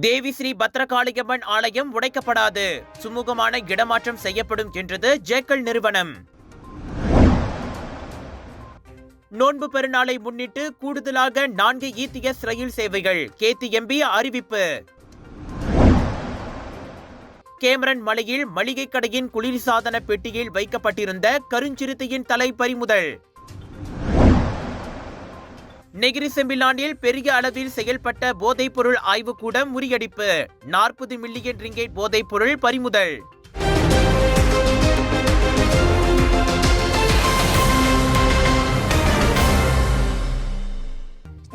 தேவி ஸ்ரீ பத்ரகாளியம்மன் ஆலயம் உடைக்கப்படாது, சுமூகமான இடமாற்றம் செய்யப்படும் என்றது ஜேக்கல் நிறுவனம். நோன்பு பெருநாளை முன்னிட்டு கூடுதலாக 4 ETS ரயில் சேவைகள், KTMB அறிவிப்பு. கேமரன் மலையில் மளிகை கடையின் குளிர்சாதன பெட்டியில் வைக்கப்பட்டிருந்த கருஞ்சிறுத்தையின் தலை பறிமுதல். நெகிரி செம்பிலானில் பெரிய அளவில் செயல்பட்ட போதைப்பொருள் ஆய்வுக்கூடம் முறியடிப்பு, 40 மில்லியன் ரிங்கேட் போதைப்பொருள் பறிமுதல்.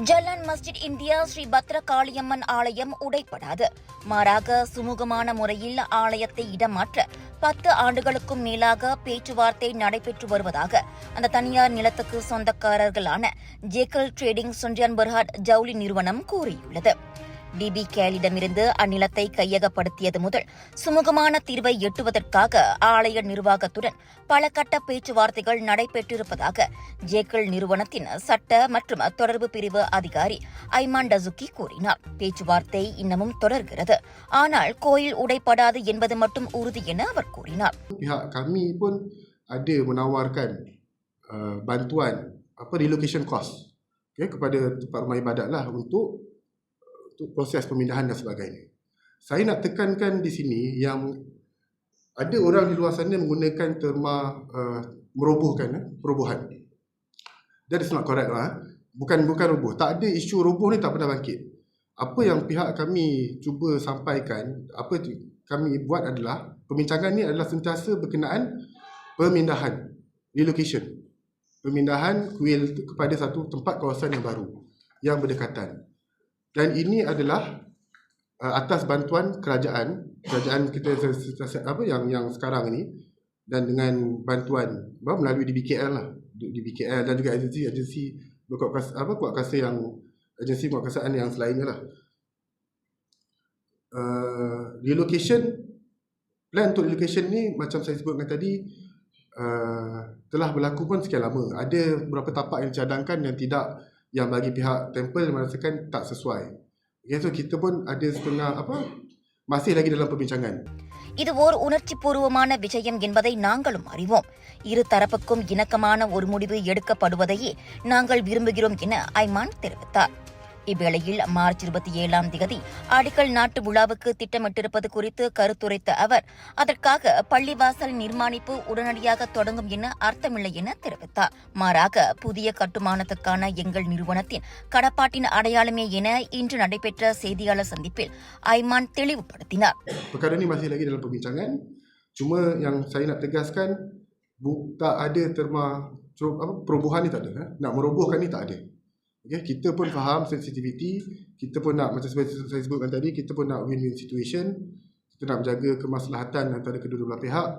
ஜலான் மஸ்ஜித் இந்தியா ஸ்ரீ பத்ரகாளியம்மன் ஆலயம் உடைப்படாது, மாறாக சுமூகமான முறையில் ஆலயத்தை இடமாற்ற 10 ஆண்டுகளுக்கும் மேலாக பேச்சுவார்த்தை நடைபெற்று வருவதாக அந்த தனியார் நிலத்துக்கு சொந்தக்காரர்களான ஜேக்கல் ட்ரேடிங் சுன்ஜான் பர்ஹாட் ஜவுளி நிறுவனம் கூறியுள்ளது. DBKலிடமிருந்து அந்நிலத்தை கையகப்படுத்தியது முதல் சுமூகமான தீர்வை எட்டுவதற்காக ஆலய நிர்வாகத்துடன் பல கட்ட பேச்சுவார்த்தைகள் நடைபெற்றிருப்பதாக ஜேக்கல் நிறுவனத்தின் சட்ட மற்றும் தொடர்பு பிரிவு அதிகாரி ஐமான் டசுக்கி கூறினார். பேச்சுவார்த்தை இன்னமும் தொடர்கிறது, ஆனால் கோயில் உடைப்படாது என்பது மட்டும் உறுதி என அவர் கூறினார். Pihak kami pun ada menawarkan bantuan relocation cost kepada tempat rumah ibadat lah untuk proses pemindahan dan sebagainya. Saya nak tekankan di sini yang ada orang di luar sana menggunakan terma merobohkan perobohan. That is not correct lah. Bukan roboh. Tak ada isu roboh ni, tak pernah bangkit. Apa yang pihak kami cuba sampaikan, apa kami buat adalah perbincangan ni adalah sentiasa berkenaan pemindahan, relocation. Pemindahan kuil kepada satu tempat kawasan yang baru, yang berdekatan. Dan ini adalah atas bantuan kerajaan kita yang sekarang ni, dan dengan bantuan melalui DBKL lah, DBKL dan juga agensi kuatkuasa yang agensi kuatkuasaan yang selainnya lah. Relocation plan untuk relocation ni macam saya sebutkan tadi telah berlaku pun sekian lama. Ada beberapa tapak yang dicadangkan yang bagi pihak temple merasakan tak sesuai. Okay, so kita pun ada setengah masih lagi dalam perbincangan. இது ஓர் உணர்ச்சி பூர்வமான விஷயம் என்பதை நாங்களும் அறிவோம். இரு தரப்புக்கும் இணக்கமான ஒரு முடிவு எடுக்கப்படுவதையே நாங்கள் விரும்புகிறோம் என ஐமான் தெரிவித்தார். இவ்வேளையில் மார்ச் 27ஆம் தேதி அடிக்கல் நாட்டு விழாவுக்கு திட்டமிட்டிருப்பது குறித்து கருத்துரைத்த அவர், அதற்காக பள்ளிவாசல் நிர்மாணிப்பு உடனடியாக தொடங்கும் என அர்த்தமில்லை என தெரிவித்தார். மாறாக புதிய கட்டுமானத்துக்கான எங்கள் நிறுவனத்தின் கடப்பாட்டின் அடையாளமே என இன்று நடைபெற்ற செய்தியாளர் சந்திப்பில் ஐமான் தெளிவுபடுத்தினார். Perkara ni masih lagi dalam perbincangan. Cuma yang saya nak tegaskan, tak ada terma perobohan ni, tak ada. Nak merobohkan ni tak ada. Okay, kita pun faham sensitivity, kita pun nak, macam saya sebutkan tadi, kita pun nak win-win situation, kita nak menjaga kemaslahatan antara kedua-dua belah pihak.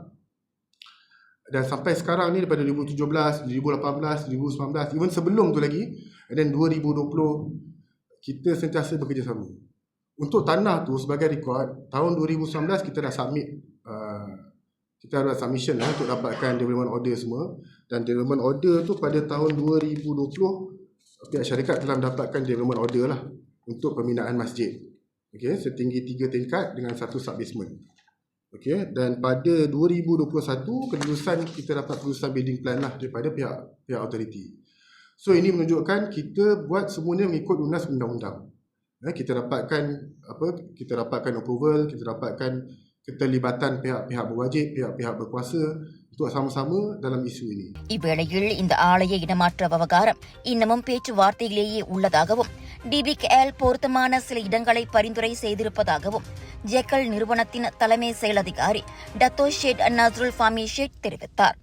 Dan sampai sekarang ni, daripada 2017, 2018, 2019, even sebelum tu lagi, dan 2020, kita sentiasa bekerjasama. Untuk tanah tu sebagai rekod, tahun 2019 kita dah submit, kita ada submission untuk dapatkan development order semua, dan development order tu pada tahun 2020 pihak syarikat telah mendapatkan development order lah untuk pembinaan masjid. Okay, setinggi 3 tingkat dengan 1 sub-basement. Okay, dan pada 2021 kelulusan kita dapat kelulusan building plan lah daripada pihak authority. So ini menunjukkan kita buat semuanya mengikut lunas undang-undang. Kita dapatkan approval, kita dapatkan keterlibatan pihak-pihak berwajib, pihak-pihak berkuasa untuk sama-sama dalam isu ini. இவ்வேளையில் இந்த ஆலய இடமாற்ற விவகாரம் இன்னமும் பேச்சுவார்த்தையிலேயே உள்ளதாகவும் DBKL பொருத்தமான சில இடங்களை பரிந்துரை செய்திருப்பதாகவும் ஜேக்கல் நிறுவனத்தின் தலைமை செயல் அதிகாரி Dato shade Nazrul Fahmi shade தெரிவித்தார்.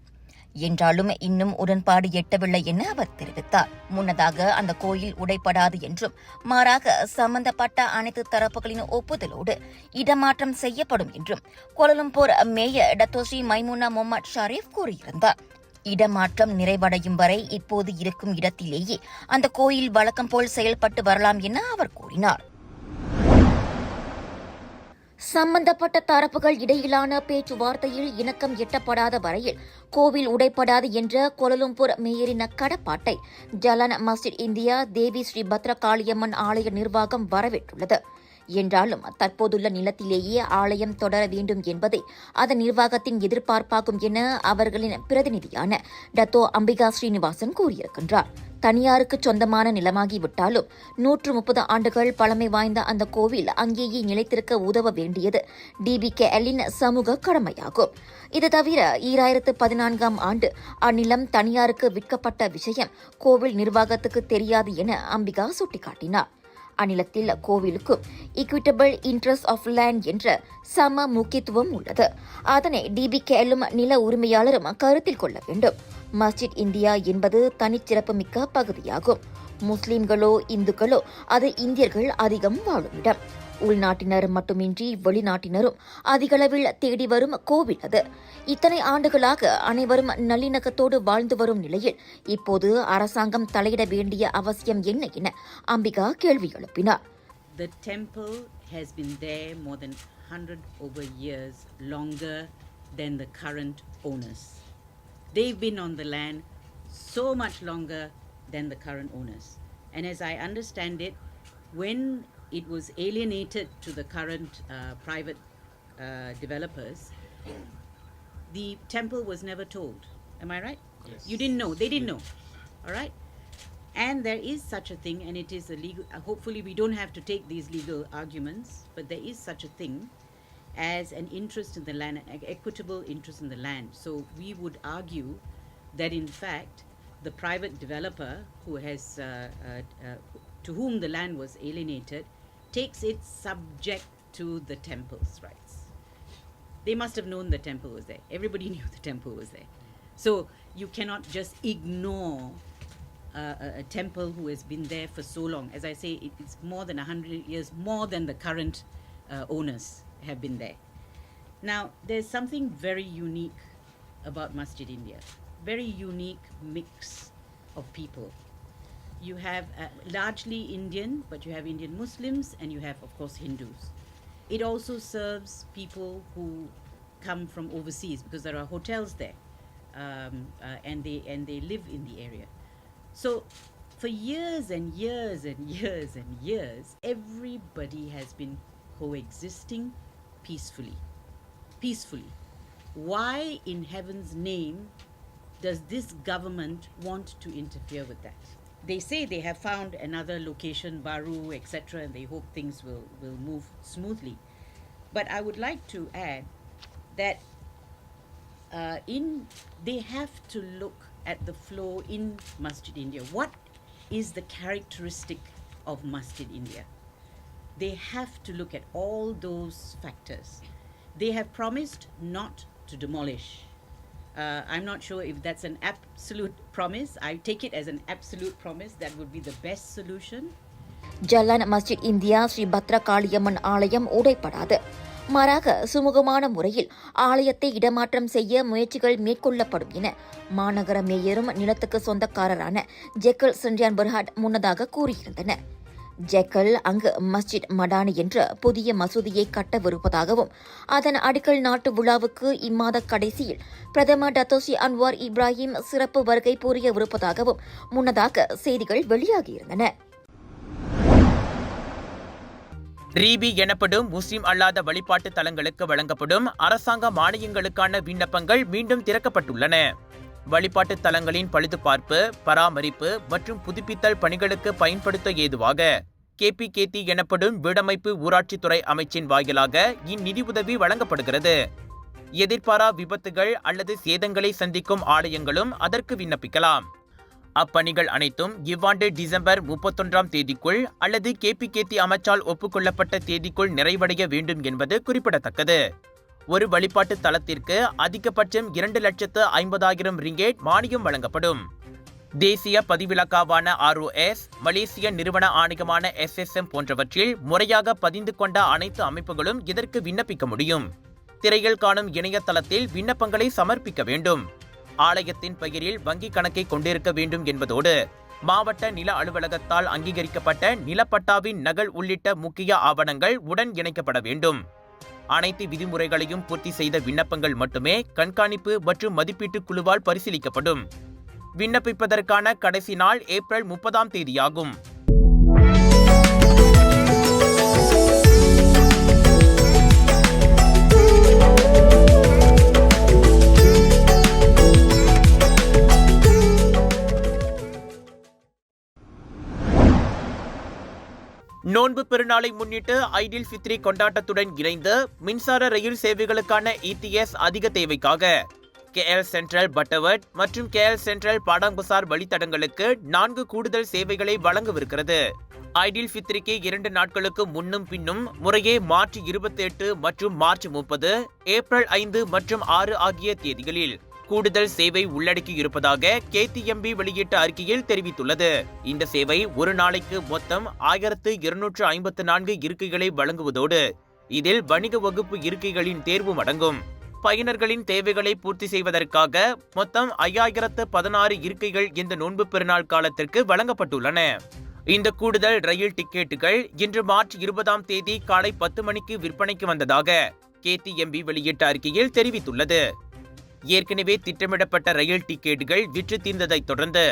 என்றாலும் இன்னும் உடன்பாடு எட்டவில்லை என அவர் தெரிவித்தார். முன்னதாக அந்த கோயில் உடைப்படாது என்றும், மாறாக சம்பந்தப்பட்ட அனைத்து தரப்புகளின் ஒப்புதலோடு இடமாற்றம் செய்யப்படும் என்றும் Kuala Lumpur mayor Dato Sri Maimunah Mohamed Sharif கூறியிருந்தார். இடமாற்றம் நிறைவடையும் வரை இப்போது இருக்கும் இடத்திலேயே அந்த கோயில் வழக்கம் போல் செயல்பட்டு வரலாம் என அவர் கூறினார். சம்பந்தப்பட்ட தரப்புகள் இடையிலான பேச்சுவார்த்தையில் இணக்கம் எட்டப்படாத வரையில் கோவில் உடைப்படாது என்ற கோலாலம்பூர் மேயரின் கடப்பாட்டை ஜலான் மஸ்ஜித் இந்தியா தேவி ஸ்ரீ பத்ரகாளியம்மன் ஆலய நிர்வாகம் வரவேற்றுள்ளது. என்றாலும் தற்போதுள்ள நிலத்திலேயே ஆலயம் தொடர வேண்டும் என்பதே அதன் நிர்வாகத்தின் எதிர்பார்ப்பாகும் என அவர்களின் பிரதிநிதியான டத்தோ அம்பிகா ஸ்ரீனிவாசன் கூறியிருக்கின்றார். தனியாருக்கு சொந்தமான நிலமாகிவிட்டாலும் 130 ஆண்டுகள் பழமை வாய்ந்த அந்த கோவில் அங்கேயே நிலைத்திருக்க உதவ வேண்டியது DBKL-இன் சமூக கடமையாகும். இது தவிர 2014ஆம் ஆண்டு அந்நிலம் தனியாருக்கு விற்கப்பட்ட விஷயம் கோவில் நிர்வாகத்துக்கு தெரியாது என அம்பிகா சுட்டிக்காட்டினார். அந்நிலத்தில் கோவிலுக்கும் ஈக்விட்டபிள் இன்ட்ரெஸ்ட் ஆஃப் லேண்ட் என்ற சம முக்கியத்துவம் உள்ளது. அதனை DBKL-ம் நில உரிமையாளரும் கருத்தில் கொள்ள வேண்டும். மஸ்ஜித் இந்தியா என்பது தனிச்சிறப்புமிக்க பகுதியாகும். முஸ்லிம்களோ இந்துக்களோ அது இந்தியர்கள் அதிகம் வாழும் இடம். உள்நாட்டினர் மட்டுமின்றி வெளிநாட்டினரும் அதிகளவில் தேடி வரும் கோவில் அது. இத்தனை ஆண்டுகளாக அனைவரும் நல்லிணக்கத்தோடு வாழ்ந்து வரும் நிலையில் இப்போது அரசாங்கம் தலையிட வேண்டிய அவசியம் என்ன என அம்பிகா கேள்வி எழுப்பினார். The temple has been there more than 100 over years, longer than the current owners. They've been on the land so much longer than the current owners. And as I understand it, when it was alienated to the current private developers, the temple was never told. Am I right? Yes. You didn't know. They didn't know. All right? And there is such a thing, and it is a legal, hopefully we don't have to take these legal arguments, but there is such a thing as an interest in the land, an equitable interest in the land. So we would argue that in fact the private developer who has to whom the land was alienated takes it subject to the temple's rights. They must have known the temple was there. Everybody knew the temple was there. So you cannot just ignore a temple who has been there for so long. As I say, it's more than 100 years, more than the current owners have been there. Now, there's something very unique about Masjid India. Very unique mix of people. You have largely Indian, but you have Indian Muslims, and you have, of course, Hindus. It also serves people who come from overseas because there are hotels there, and they live in the area. So, for years and years and years and years, everybody has been coexisting peacefully. Peacefully. Why in heaven's name does this government want to interfere with that? They say they have found another location, Baru, etc., and they hope things will move smoothly. But I would like to add that they have to look at the flow in Masjid India. What is the characteristic of Masjid India? They have to look at all those factors. They have promised not to demolish. I'm not sure if that's an absolute promise. I take it as an absolute promise. That would be the best solution. Jallan Masjid India Sri Bhadrakaliamman ஆலயம் உடைப்படாது. மாறாக சுமூகமான முறையில் ஆலயத்தை இடமாற்றம் செய்ய முயற்சிகள் மேற்கொள்ளப்படும் என மாநகர மேயரும் நிலத்துக்கு சொந்தக்காரரான ஜெக்கல் சென்றியான் பர்ஹாட் முன்னதாக கூறியிருந்தனர். ஜெக்கல் அங்கு மஸ்ஜித் மடானி என்ற புதிய மசூதியை கட்டவிருப்பதாகவும் அதன் அடிக்கல் நாட்டு விழாவுக்கு இம்மாத கடைசியில் பிரதமர் டத்தோஸ்ரீ அன்வார் இப்ராஹிம் சிறப்பு வருகை புரியவிருப்பதாகவும் முன்னதாக செய்திகள் வெளியாகியிருந்தன. ரீபி எனப்படும் முஸ்லிம் அல்லாத வழிபாட்டு தலங்களுக்கு வழங்கப்படும் அரசாங்க மானியங்களுக்கான விண்ணப்பங்கள் மீண்டும் திறக்கப்பட்டுள்ளன. வழிபாட்டு தலங்களின் பழுதுபார்ப்பு, பராமரிப்பு மற்றும் புதுப்பித்தல் பணிகளுக்கு பயன்படுத்த ஏதுவாக KPKT எனப்படும் வீடமைப்பு ஊராட்சித்துறை அமைச்சின் வாயிலாக இந்நிதி உதவி வழங்கப்படுகிறது. எதிர்பாரா விபத்துகள் அல்லது சேதங்களை சந்திக்கும் ஆலயங்களும் அதற்கு விண்ணப்பிக்கலாம். அப்பணிகள் அனைத்தும் இவ்வாண்டு டிசம்பர் 31ஆம் தேதிக்குள் அல்லது KPKT அமைச்சால் ஒப்புக்கொள்ளப்பட்ட தேதிக்குள் நிறைவடைய வேண்டும் என்பது குறிப்பிடத்தக்கது. ஒரு வழிபாட்டு தலத்திற்கு அதிகபட்சம் 2,50,000 ரிங்கேட் மானியம் வழங்கப்படும். தேசிய பதிவிலக்காவான ROS, மலேசிய நிறுவன ஆணையமான SSM போன்றவற்றில் முறையாக பதிந்து கொண்ட அனைத்து அமைப்புகளும் இதற்கு விண்ணப்பிக்க முடியும். திரையில் காணும் இணையதளத்தில் விண்ணப்பங்களை சமர்ப்பிக்க வேண்டும். ஆலயத்தின் பெயரில் வங்கிக் கணக்கை கொண்டிருக்க வேண்டும் என்பதோடு மாவட்ட நில அலுவலகத்தால் அங்கீகரிக்கப்பட்ட நிலப்பட்டாவின் நகல் உள்ளிட்ட முக்கிய ஆவணங்கள் உடன் இணைக்கப்பட வேண்டும். அனைத்து விதிமுறைகளையும் பூர்த்தி செய்த விண்ணப்பங்கள் மட்டுமே கண்காணிப்பு மற்றும் மதிப்பீட்டு குழுவால் பரிசீலிக்கப்படும். விண்ணப்பிப்பதற்கான கடைசி நாள் ஏப்ரல் 30ஆம் தேதியாகும். நோன்பு பெருநாளை முன்னிட்டு ஐடில் ஃபித்ரி கொண்டாட்டத்துடன் இணைந்து மின்சார ரயில் சேவைகளுக்கான ETS அதிக தேவைக்காக KL சென்ட்ரல் பட்டவர்ட் மற்றும் KL சென்ட்ரல் பாடாம்பசார் வழித்தடங்களுக்கு 4 கூடுதல் சேவைகளை வழங்கவிருக்கிறது. ஐடில் ஃபித்ரிக்கு 2 நாட்களுக்கு முன்னும் பின்னும் முறையே மார்ச் 28 மற்றும் மார்ச் 30, ஏப்ரல் 5 மற்றும் 6 ஆகிய தேதிகளில் கூடுதல் சேவை உள்ளடக்கி இருப்பதாக KTMB வெளியிட்ட அறிக்கையில் தெரிவித்துள்ளது. இந்த சேவை ஒரு நாளைக்கு மொத்தம் 1254 இருக்கைகளை வழங்குவதோடு இதில் வணிக வகுப்பு இருக்கைகளின் தேர்வும் அடங்கும். பயனர்களின் தேவைகளை பூர்த்தி செய்வதற்காக மொத்தம் 5016 இருக்கைகள் இந்த நோன்பு பெருநாள் காலத்திற்கு வழங்கப்பட்டுள்ளன. இந்த கூடுதல் ரயில் டிக்கெட்டுகள் இன்று மார்ச் 20ஆம் தேதி காலை 10 மணிக்கு விற்பனைக்கு வந்ததாக KTMB வெளியிட்ட அறிக்கையில் தெரிவித்துள்ளது. ஏற்கனவே திட்டமிடப்பட்ட ரயில் டிக்கெட்டுகள் விற்று தீர்ந்ததைத் தொடர்ந்து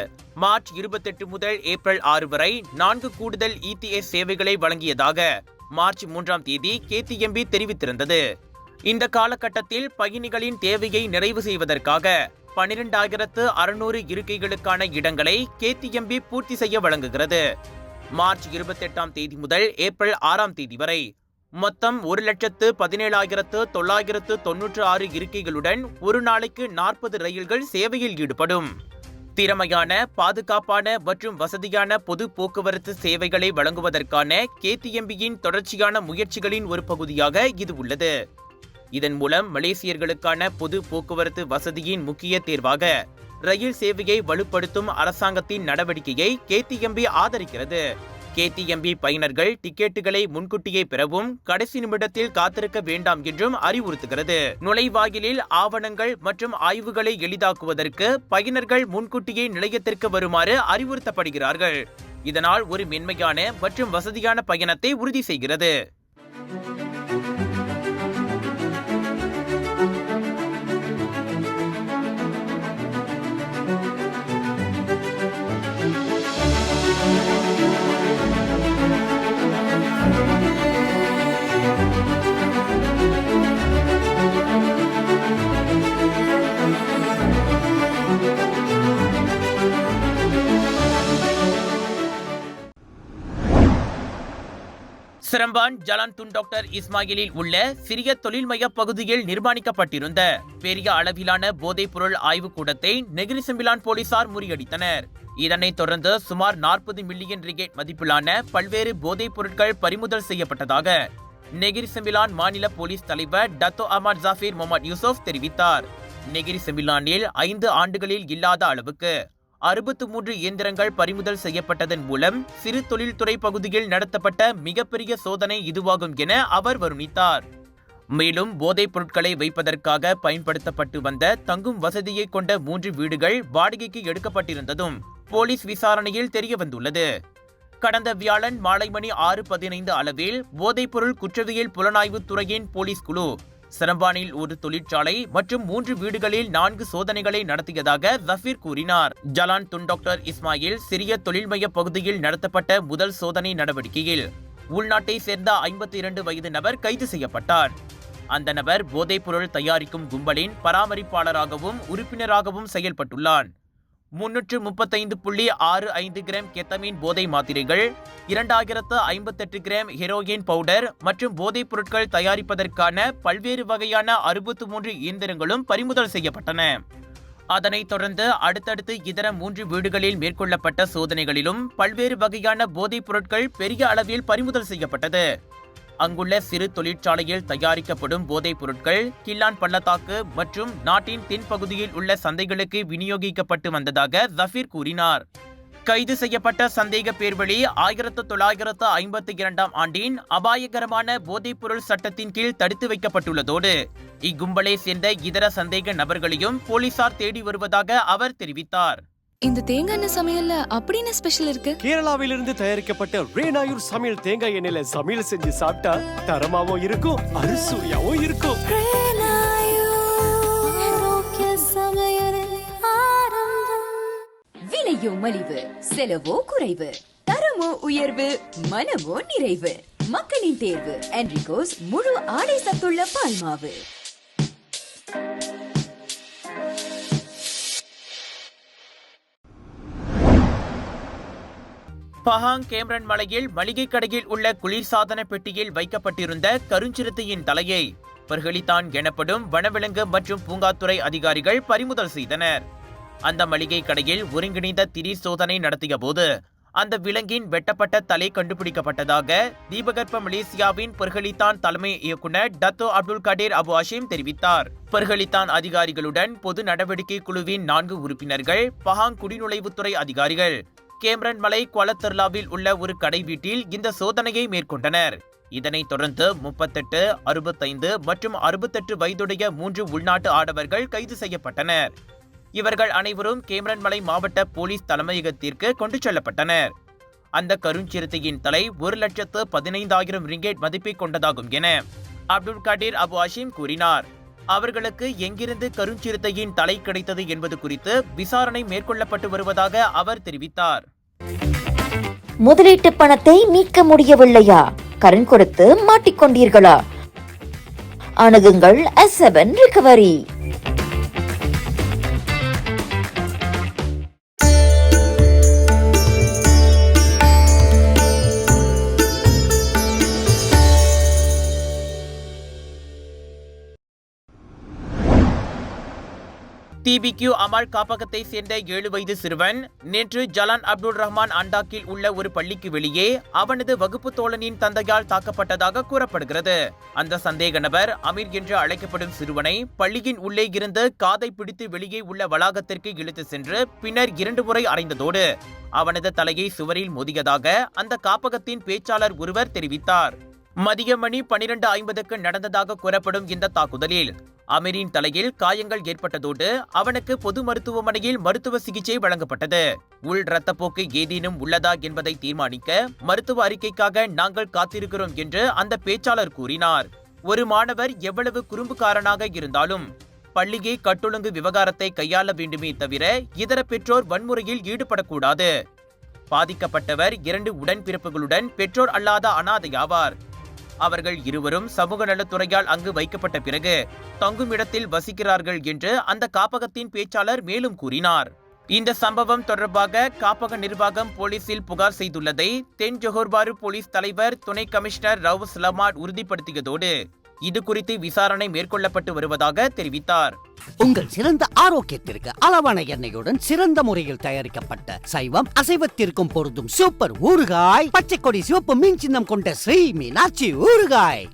மார்ச் 28 முதல் ஏப்ரல் 6 வரை 4 கூடுதல் ETS சேவைகளை வழங்கியதாக மார்ச் 3ஆம் தேதி KTMB தெரிவித்திருந்தது. இந்த காலகட்டத்தில் பயணிகளின் தேவையை நிறைவு செய்வதற்காக 12,600 இருக்கைகளுக்கான இடங்களை KTMB பூர்த்தி செய்ய வழங்குகிறது. மார்ச் 28ஆம் தேதி முதல் ஏப்ரல் 6ஆம் தேதி வரை மொத்தம் 1,17,996 இருக்கைகளுடன் ஒரு நாளைக்கு 40 ரயில்கள் சேவையில் ஈடுபடும். திறமையான, பாதுகாப்பான மற்றும் வசதியான பொது போக்குவரத்து சேவைகளை வழங்குவதற்கான KTMBயின் தொடர்ச்சியான முயற்சிகளின் ஒரு பகுதியாக இது உள்ளது. இதன் மூலம் மலேசியர்களுக்கான பொது போக்குவரத்து வசதியின் முக்கிய தேர்வாக ரயில் சேவையை வலுப்படுத்தும் அரசாங்கத்தின் நடவடிக்கையை KTMB ஆதரிக்கிறது. KTMB பயனர்கள் டிக்கெட்டுகளை முன்கூட்டியே பெறவும் கடைசி நிமிடத்தில் காத்திருக்க வேண்டாம் என்றும் அறிவுறுத்துகிறது. நுழைவாயிலில் ஆவணங்கள் மற்றும் ஆய்வுகளை எளிதாக்குவதற்கு பயனர்கள் முன்கூட்டியே நிலையத்திற்கு வருமாறு அறிவுறுத்தப்படுகிறார்கள். இதனால் ஒரு மென்மையான மற்றும் வசதியான பயணத்தை உறுதி செய்கிறது. சிரம்பான் ஜலான் துன் டாக்டர் இஸ்மாயிலில் உள்ள சிறிய தொழில்மய பகுதியில் நிர்மாணிக்கப்பட்டிருந்த பெரிய அளவிலான போதைப் பொருள் ஆய்வுக்கூடத்தை நெகிரி செம்பிலான் போலீசார் முறியடித்தனர். இதனைத் தொடர்ந்து சுமார் 40 மில்லியன் ரிங்கெட் மதிப்பிலான பல்வேறு போதைப் பொருட்கள் பறிமுதல் செய்யப்பட்டதாக நெகிரி செம்பிலான் மாநில போலீஸ் தலைவர் டத்தோ அஹ்மத் ஜாஃபீர் முகமது யூசுப் தெரிவித்தார். நெகிரி செம்பிலானில் 5 ஆண்டுகளில் இல்லாத அளவுக்கு 63 இயந்திரங்கள் பறிமுதல் செய்யப்பட்டதன் மூலம் சிறு தொழில்துறை பகுதியில் நடத்தப்பட்ட மிகப்பெரிய சோதனை இதுவாகும் என அவர் வருணித்தார். மேலும் போதைப் பொருட்களை வைப்பதற்காக பயன்படுத்தப்பட்டு வந்த தங்கும் வசதியை கொண்ட 3 வீடுகள் வாடகைக்கு எடுக்கப்பட்டிருந்ததும் போலீஸ் விசாரணையில் தெரியவந்துள்ளது. கடந்த வியாழன் மாலை மணி 6:15 அளவில் போதைப்பொருள் குற்றவியல் புலனாய்வு துறையின் போலீஸ் குழு சிரம்பானில் ஒரு தொழிற்சாலை மற்றும் 3 வீடுகளில் 4 சோதனைகளை நடத்தியதாக ஜஃபீர் கூறினார். ஜலான் துன் டாக்டர் இஸ்மாயில் சிறிய தொழில்மய பகுதியில் நடத்தப்பட்ட முதல் சோதனை நடவடிக்கையில் உள்நாட்டை சேர்ந்த 52 வயது நபர் கைது செய்யப்பட்டார். அந்த நபர் போதைப் பொருள் தயாரிக்கும் கும்பலின் பராமரிப்பாளராகவும் உறுப்பினராகவும் செயல்பட்டுள்ளார். 335.65 கிராம் கெத்தமீன் போதை மாத்திரைகள், 2058 கிராம் ஹெரோயின் பவுடர் மற்றும் போதைப் பொருட்கள் தயாரிப்பதற்கான பல்வேறு வகையான 63 இயந்திரங்களும் பறிமுதல் செய்யப்பட்டன. அதனைத் தொடர்ந்து அடுத்தடுத்து இதர 3 வீடுகளில் மேற்கொள்ளப்பட்ட சோதனைகளிலும் பல்வேறு வகையான போதைப் பொருட்கள் பெரிய அளவில் பறிமுதல் செய்யப்பட்டது. அங்குள்ள சிறு தொழிற்சாலையில் தயாரிக்கப்படும் போதைப் பொருட்கள் கில்லான் பள்ளத்தாக்கு மற்றும் நாட்டின் தென்பகுதியில் உள்ள சந்தைகளுக்கு விநியோகிக்கப்பட்டு வந்ததாக ஜஃபீர் கூறினார். கைது செய்யப்பட்ட சந்தேக பேர்வழி 1952ஆம் ஆண்டின் அபாயகரமான போதைப் பொருள் சட்டத்தின் கீழ் தடுத்து வைக்கப்பட்டுள்ளதோடு இக்கும்பலை சேர்ந்த இதர சந்தேக நபர்களையும் போலீசார் தேடி வருவதாக அவர் தெரிவித்தார். இந்த தேங்காய் எண்ணெய் சமையல்ல அப்படின்னு ஸ்பெஷல் இருக்கு. கேரளாவிலிருந்து தயாரிக்கப்பட்ட ரேனாயூர் சமையல் தேங்காய் எண்ணெயில சமையல் செஞ்சு சாப்பிட்டா தரமாவும் இருக்கும், அறுசுவையாவும் இருக்கும். விலையோ மலிவு, செலவோ குறைவு, தரமோ உயர்வு, மனமோ நிறைவு. மக்களின் தேர்வு என்ரிகோஸ் முழு ஆடை சத்துள்ள பால்மாவு. பஹாங் கேம்ரன் மலையில் மளிகை கடையில் உள்ள குளிர்சாதன பெட்டியில் வைக்கப்பட்டிருந்த கருஞ்சிறுத்தையின் தலையை பர்களித்தான் எனப்படும் வனவிலங்கு மற்றும் பூங்காத்துறை அதிகாரிகள் பறிமுதல் செய்தனர். அந்த மளிகை கடையில் ஒருங்கிணைந்த திடீர் சோதனை நடத்திய போது அந்த விலங்கின் வெட்டப்பட்ட தலை கண்டுபிடிக்கப்பட்டதாக தீபகற்ப மலேசியாவின் பர்களித்தான் தலைமை இயக்குனர் டத்தோ அப்துல் கடீர் அபு ஹஷீம் தெரிவித்தார். பர்களித்தான் அதிகாரிகளுடன் பொது நடவடிக்கை குழுவின் 4 உறுப்பினர்கள், பஹாங் குடிநுழைவுத்துறை அதிகாரிகள், கேம்ரன் மலை குவாலத்தர்லாவில் உள்ள ஒரு கடை வீட்டில் இந்த சோதனையை மேற்கொண்டனர். இதனைத் தொடர்ந்து 38, 65 மற்றும் 68 வயதுடைய 3 உள்நாட்டு ஆடவர்கள் கைது செய்யப்பட்டனர். இவர்கள் அனைவரும் கேம்ரன் மலை மாவட்ட போலீஸ் தலைமையகத்திற்கு கொண்டு செல்லப்பட்டனர். அந்த கருஞ்சிறுத்தையின் தலை 1,15,000 ரிங்கெட் மதிப்பை கொண்டதாகும் என அப்துல் கடீர் அபு ஹஷீம் கூறினார். அவர்களுக்கு எங்கிருந்து கருஞ்சிறுத்தையின் தலை கிடைத்தது என்பது குறித்து விசாரணை மேற்கொள்ளப்பட்டு வருவதாக அவர் தெரிவித்தார். முதலீட்டு பணத்தை மீட்க முடியவில்லையா? கடன் கொடுத்து மாட்டிக்கொண்டீர்களா? அணுகுங்கள் S7 ரிகவரி. TBQ அமால் காப்பகத்தை சேர்ந்த 7 வயது சிறுவன் நேற்று ஜலான் அப்துல் ரஹ்மான் அண்டாக்கில் உள்ள ஒரு பள்ளிக்கு வெளியே அவனது வகுப்பு தோழனின் தந்தையால் தாக்கப்பட்டதாக கூறப்படுகிறது. அந்த சந்தேக நபர் அமீர் என்று அழைக்கப்படும் சிறுவனை பள்ளியின் உள்ளே இருந்து காதை பிடித்து வெளியே உள்ள வளாகத்திற்கு இழுத்து சென்று பின்னர் 2 முறை அறைந்ததோடு அவனது தலையை சுவரில் மோதியதாக அந்த காப்பகத்தின் பேச்சாளர் ஒருவர் தெரிவித்தார். மதிய மணி 12:50க்கு நடந்ததாக கூறப்படும் இந்த தாக்குதலில் அமீரின் தலையில் காயங்கள் ஏற்பட்டதோடு அவனுக்கு பொது மருத்துவமனையில் மருத்துவ சிகிச்சை வழங்கப்பட்டது. உள் இரத்தப்போக்கு ஏதேனும் உள்ளதா என்பதை தீர்மானிக்க மருத்துவ அறிக்கைக்காக நாங்கள் காத்திருக்கிறோம் என்று அந்த பேச்சாளர் கூறினார். ஒரு மாணவர் எவ்வளவு குறும்புக்காரனாக இருந்தாலும் பள்ளியை கட்டொழுங்கு விவகாரத்தை கையாள வேண்டுமே தவிர இதர பெற்றோர் வன்முறையில் ஈடுபடக்கூடாது. பாதிக்கப்பட்டவர் 2 உடன்பிறப்புகளுடன் பெற்றோர் அல்லாத அனாதையாவார். அவர்கள் இருவரும் சமூக நலத்துறையால் அங்கு வைக்கப்பட்ட பிறகு தங்கும் இடத்தில் வசிக்கிறார்கள் என்று அந்த காப்பகத்தின் பேச்சாளர் மேலும் கூறினார். இந்த சம்பவம் தொடர்பாக காப்பக நிர்வாகம் போலீசில் புகார் செய்துள்ளதை தென் ஜொஹோர்பாரு போலீஸ் தலைவர் துணை கமிஷனர் ரவு சலமாட் உறுதிப்படுத்தியதோடு இது குறித்து விசாரணை மேற்கொள்ளப்பட்டு வருவதாக தெரிவித்தார். உங்கள் சிறந்த ஆரோக்கியத்திற்கு அளவான எண்ணெயுடன் சிறந்த முறையில் தயாரிக்கப்பட்ட சைவம் அசைவத்திற்கும் பொருந்தும் சூப்பர் ஊறுகாய், பச்சை கொடி சிவப்பு மீன் சின்னம் கொண்ட ஸ்ரீ மீனாட்சி ஊறுகாய்.